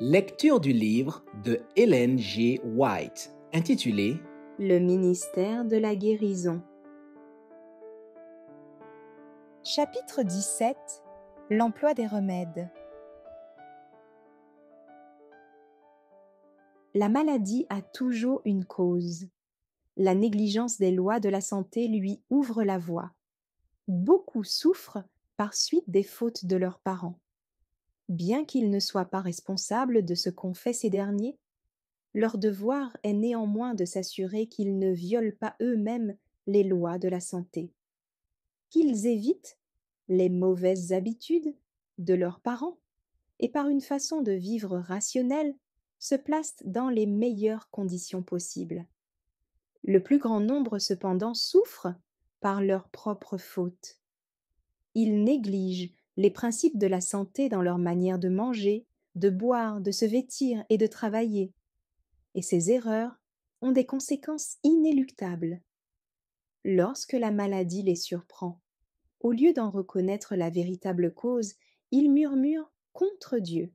Lecture du livre de Ellen G. White, intitulé Le ministère de la guérison. Chapitre 17. L'emploi des remèdes. La maladie a toujours une cause. La négligence des lois de la santé lui ouvre la voie. Beaucoup souffrent par suite des fautes de leurs parents. Bien qu'ils ne soient pas responsables de ce qu'ont fait ces derniers, leur devoir est néanmoins de s'assurer qu'ils ne violent pas eux-mêmes les lois de la santé, qu'ils évitent les mauvaises habitudes de leurs parents et par une façon de vivre rationnelle se placent dans les meilleures conditions possibles. Le plus grand nombre cependant souffre par leurs propres fautes. Ils négligent les principes de la santé dans leur manière de manger, de boire, de se vêtir et de travailler. Et ces erreurs ont des conséquences inéluctables. Lorsque la maladie les surprend, au lieu d'en reconnaître la véritable cause, ils murmurent contre Dieu.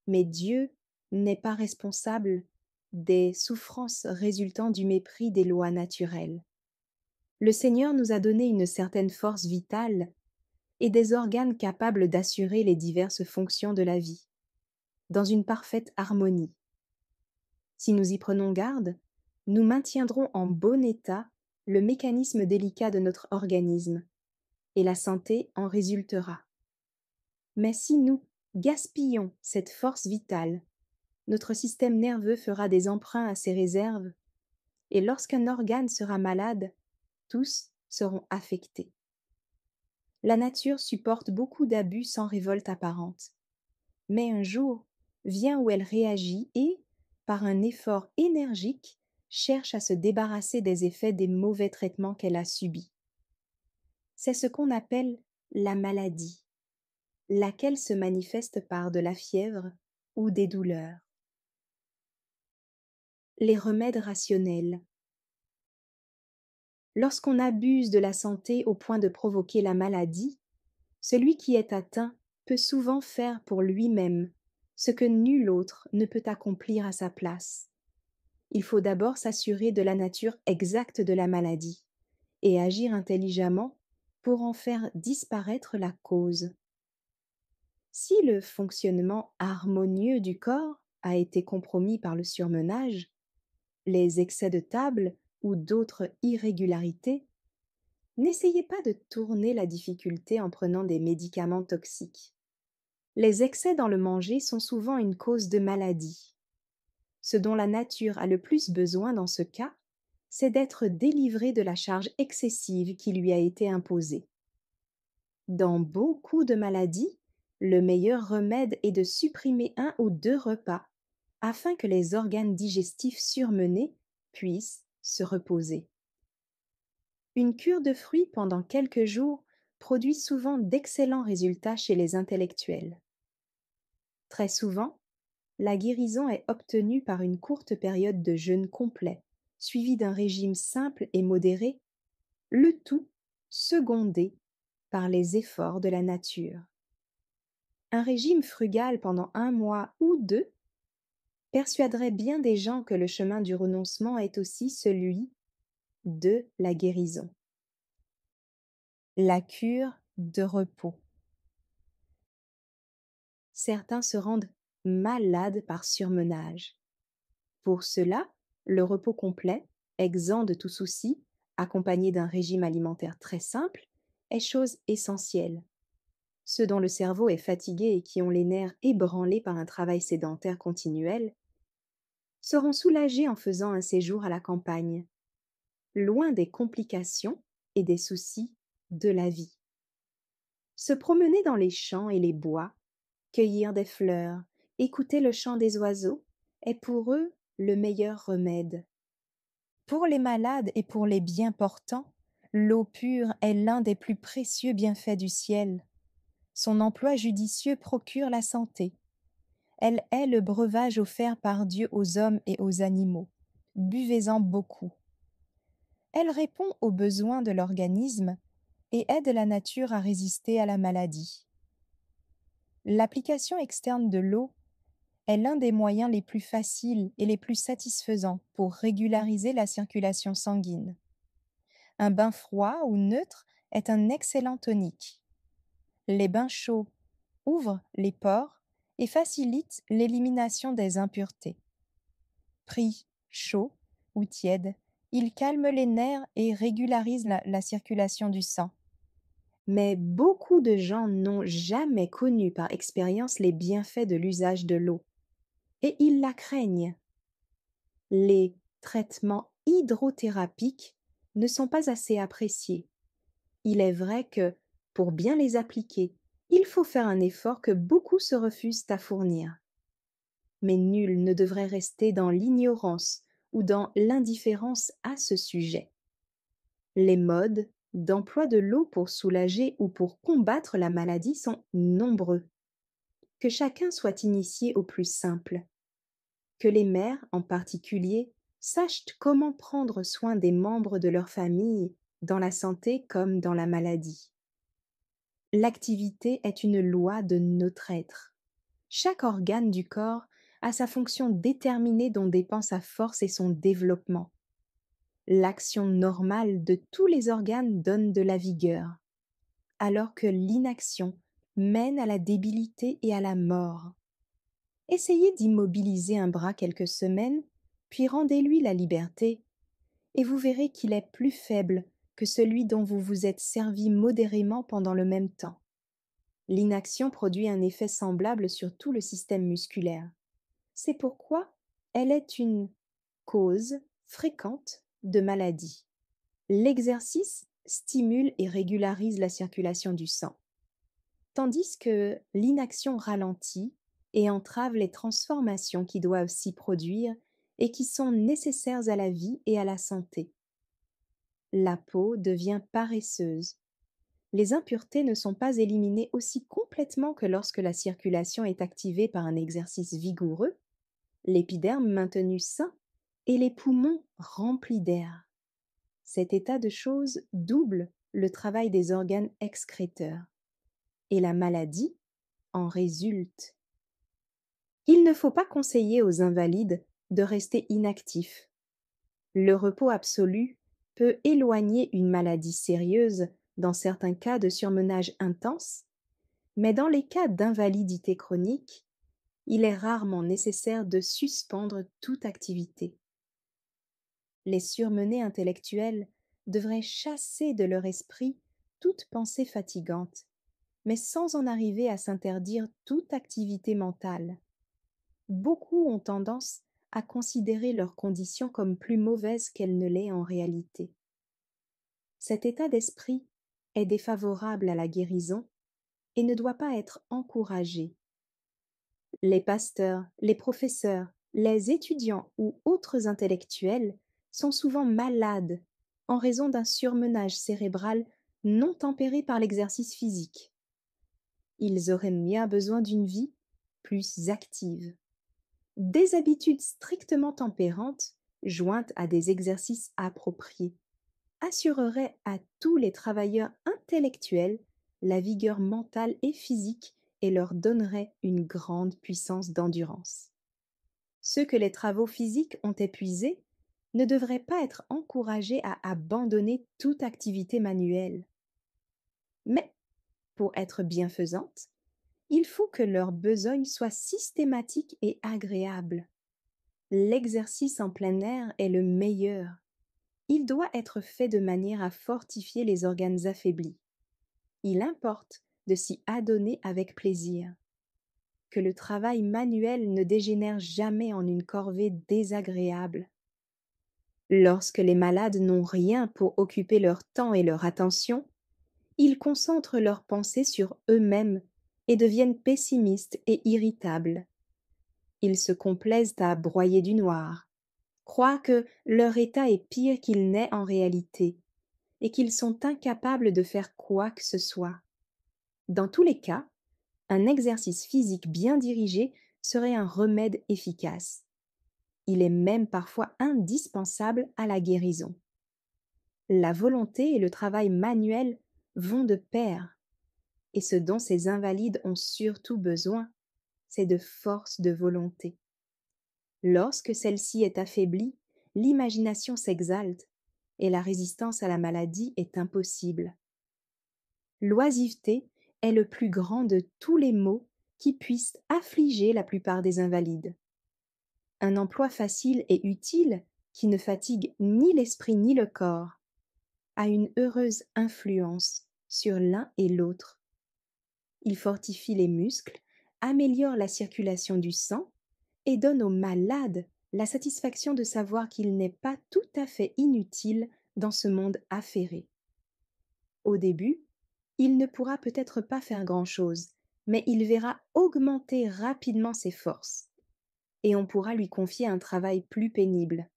Mais Dieu n'est pas responsable des souffrances résultant du mépris des lois naturelles. Le Seigneur nous a donné une certaine force vitale et des organes capables d'assurer les diverses fonctions de la vie, dans une parfaite harmonie. Si nous y prenons garde, nous maintiendrons en bon état le mécanisme délicat de notre organisme, et la santé en résultera. Mais si nous gaspillons cette force vitale, notre système nerveux fera des emprunts à ses réserves, et lorsqu'un organe sera malade, tous seront affectés. La nature supporte beaucoup d'abus sans révolte apparente. Mais un jour vient où elle réagit et, par un effort énergique, cherche à se débarrasser des effets des mauvais traitements qu'elle a subis. C'est ce qu'on appelle la maladie, laquelle se manifeste par de la fièvre ou des douleurs. Les remèdes rationnels. Lorsqu'on abuse de la santé au point de provoquer la maladie, celui qui est atteint peut souvent faire pour lui-même ce que nul autre ne peut accomplir à sa place. Il faut d'abord s'assurer de la nature exacte de la maladie et agir intelligemment pour en faire disparaître la cause. Si le fonctionnement harmonieux du corps a été compromis par le surmenage, les excès de table ou d'autres irrégularités, n'essayez pas de tourner la difficulté en prenant des médicaments toxiques. Les excès dans le manger sont souvent une cause de maladie. Ce dont la nature a le plus besoin dans ce cas, c'est d'être délivrée de la charge excessive qui lui a été imposée. Dans beaucoup de maladies, le meilleur remède est de supprimer 1 ou 2 repas afin que les organes digestifs surmenés puissent se reposer. Une cure de fruits pendant quelques jours produit souvent d'excellents résultats chez les intellectuels. Très souvent, la guérison est obtenue par une courte période de jeûne complet, suivie d'un régime simple et modéré, le tout secondé par les efforts de la nature. Un régime frugal pendant 1 mois ou 2 persuaderait bien des gens que le chemin du renoncement est aussi celui de la guérison. La cure de repos. Certains se rendent malades par surmenage. Pour cela, le repos complet, exempt de tout souci, accompagné d'un régime alimentaire très simple, est chose essentielle. Ceux dont le cerveau est fatigué et qui ont les nerfs ébranlés par un travail sédentaire continuel seront soulagés en faisant un séjour à la campagne, loin des complications et des soucis de la vie. Se promener dans les champs et les bois, cueillir des fleurs, écouter le chant des oiseaux est pour eux le meilleur remède. Pour les malades et pour les bien portants, l'eau pure est l'un des plus précieux bienfaits du ciel. Son emploi judicieux procure la santé. Elle est le breuvage offert par Dieu aux hommes et aux animaux. Buvez-en beaucoup. Elle répond aux besoins de l'organisme et aide la nature à résister à la maladie. L'application externe de l'eau est l'un des moyens les plus faciles et les plus satisfaisants pour régulariser la circulation sanguine. Un bain froid ou neutre est un excellent tonique. Les bains chauds ouvrent les pores et facilitent l'élimination des impuretés. Pris chaud ou tiède, ils calment les nerfs et régularisent la circulation du sang. Mais beaucoup de gens n'ont jamais connu par expérience les bienfaits de l'usage de l'eau, et ils la craignent. Les traitements hydrothérapiques ne sont pas assez appréciés. Il est vrai que, pour bien les appliquer, il faut faire un effort que beaucoup se refusent à fournir. Mais nul ne devrait rester dans l'ignorance ou dans l'indifférence à ce sujet. Les modes d'emploi de l'eau pour soulager ou pour combattre la maladie sont nombreux. Que chacun soit initié au plus simple. Que les mères, en particulier, sachent comment prendre soin des membres de leur famille, dans la santé comme dans la maladie. L'activité est une loi de notre être. Chaque organe du corps a sa fonction déterminée dont dépend sa force et son développement. L'action normale de tous les organes donne de la vigueur, alors que l'inaction mène à la débilité et à la mort. Essayez d'immobiliser un bras quelques semaines, puis rendez-lui la liberté, et vous verrez qu'il est plus faible que celui dont vous vous êtes servi modérément pendant le même temps. L'inaction produit un effet semblable sur tout le système musculaire. C'est pourquoi elle est une cause fréquente de maladies. L'exercice stimule et régularise la circulation du sang, tandis que l'inaction ralentit et entrave les transformations qui doivent s'y produire et qui sont nécessaires à la vie et à la santé. La peau devient paresseuse. Les impuretés ne sont pas éliminées aussi complètement que lorsque la circulation est activée par un exercice vigoureux, l'épiderme maintenu sain et les poumons remplis d'air. Cet état de choses double le travail des organes excréteurs, et la maladie en résulte. Il ne faut pas conseiller aux invalides de rester inactifs. Le repos absolu peut éloigner une maladie sérieuse dans certains cas de surmenage intense, mais dans les cas d'invalidité chronique, il est rarement nécessaire de suspendre toute activité. Les surmenés intellectuels devraient chasser de leur esprit toute pensée fatigante, mais sans en arriver à s'interdire toute activité mentale. Beaucoup ont tendance à considérer leur condition comme plus mauvaise qu'elle ne l'est en réalité. Cet état d'esprit est défavorable à la guérison et ne doit pas être encouragé. Les pasteurs, les professeurs, les étudiants ou autres intellectuels sont souvent malades en raison d'un surmenage cérébral non tempéré par l'exercice physique. Ils auraient bien besoin d'une vie plus active. Des habitudes strictement tempérantes, jointes à des exercices appropriés, assureraient à tous les travailleurs intellectuels la vigueur mentale et physique et leur donnerait une grande puissance d'endurance. Ceux que les travaux physiques ont épuisés ne devraient pas être encouragés à abandonner toute activité manuelle. Mais, pour être bienfaisantes, il faut que leur besogne soit systématique et agréable. L'exercice en plein air est le meilleur. Il doit être fait de manière à fortifier les organes affaiblis. Il importe de s'y adonner avec plaisir. Que le travail manuel ne dégénère jamais en une corvée désagréable. Lorsque les malades n'ont rien pour occuper leur temps et leur attention, ils concentrent leurs pensées sur eux-mêmes et deviennent pessimistes et irritables. Ils se complaisent à broyer du noir, croient que leur état est pire qu'il n'est en réalité, et qu'ils sont incapables de faire quoi que ce soit. Dans tous les cas, un exercice physique bien dirigé serait un remède efficace. Il est même parfois indispensable à la guérison. La volonté et le travail manuel vont de pair, et ce dont ces invalides ont surtout besoin, c'est de force de volonté. Lorsque celle-ci est affaiblie, l'imagination s'exalte et la résistance à la maladie est impossible. L'oisiveté est le plus grand de tous les maux qui puissent affliger la plupart des invalides. Un emploi facile et utile, qui ne fatigue ni l'esprit ni le corps, a une heureuse influence sur l'un et l'autre. Il fortifie les muscles, améliore la circulation du sang et donne aux malades la satisfaction de savoir qu'il n'est pas tout à fait inutile dans ce monde affairé. Au début, il ne pourra peut-être pas faire grand-chose, mais il verra augmenter rapidement ses forces, et on pourra lui confier un travail plus pénible.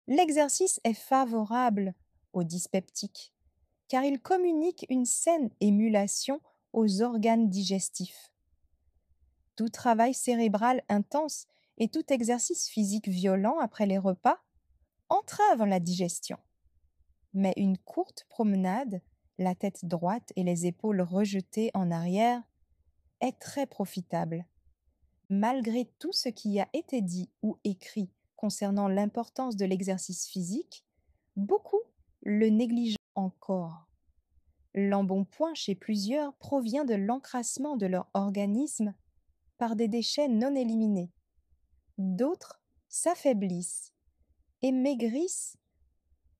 L'exercice est favorable aux dyspeptiques, car il communique une saine émulation aux organes digestifs. Tout travail cérébral intense et tout exercice physique violent après les repas entrave la digestion. Mais une courte promenade, la tête droite et les épaules rejetées en arrière, est très profitable. Malgré tout ce qui a été dit ou écrit concernant l'importance de l'exercice physique, beaucoup le négligent encore. L'embonpoint chez plusieurs provient de l'encrassement de leur organisme par des déchets non éliminés. D'autres s'affaiblissent et maigrissent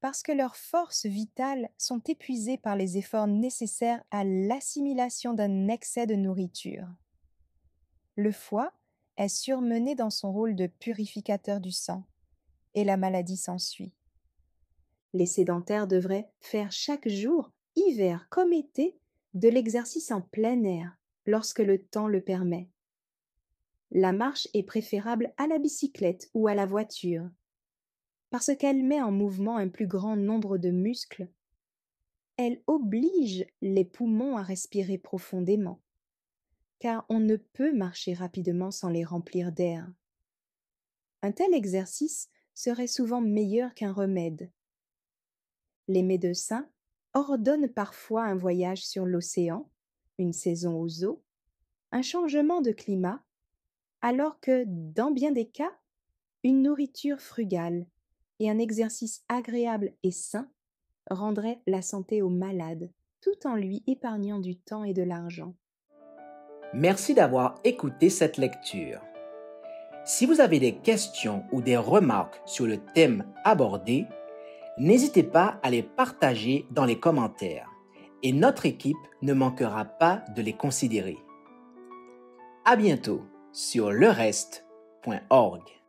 parce que leurs forces vitales sont épuisées par les efforts nécessaires à l'assimilation d'un excès de nourriture. Le foie est surmené dans son rôle de purificateur du sang, et la maladie s'ensuit. Les sédentaires devraient faire chaque jour, hiver comme été, de l'exercice en plein air, lorsque le temps le permet. La marche est préférable à la bicyclette ou à la voiture, parce qu'elle met en mouvement un plus grand nombre de muscles. Elle oblige les poumons à respirer profondément, car on ne peut marcher rapidement sans les remplir d'air. Un tel exercice serait souvent meilleur qu'un remède. Les médecins ordonnent parfois un voyage sur l'océan, une saison aux eaux, un changement de climat, alors que, dans bien des cas, une nourriture frugale et un exercice agréable et sain rendraient la santé au malade, tout en lui épargnant du temps et de l'argent. Merci d'avoir écouté cette lecture. Si vous avez des questions ou des remarques sur le thème abordé, n'hésitez pas à les partager dans les commentaires et notre équipe ne manquera pas de les considérer. À bientôt sur lereste.org.